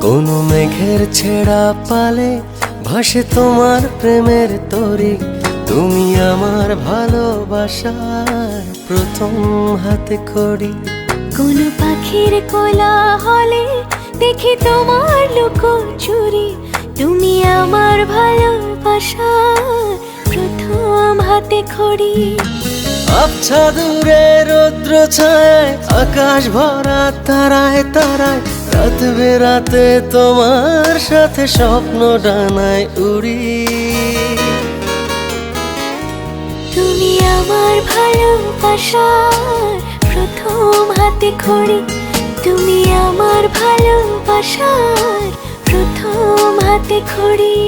কোনো মেঘের ছেঁড়া পালে ভাসে তোমার প্রেমের তরি। তুমি আমার ভালোবাসার প্রথম হাতে খড়ি। কোনো পাখির কোলাহলে দেখি তোমার লুকোচুরি। তুমি আমার ভালোবাসার প্রথম হাতে খড়ি। আবছা দূরে রৌদ্র ছায়, আকাশ ভরা তারায় তারায়, রাত বেরাতে তোমার সাথে স্বপ্ন ডানায় উড়ি। তুমি আমার ভালোবাসার প্রথম হাতে খড়ি। তুমি আমার ভালোবাসার প্রথম হাতে খড়ি।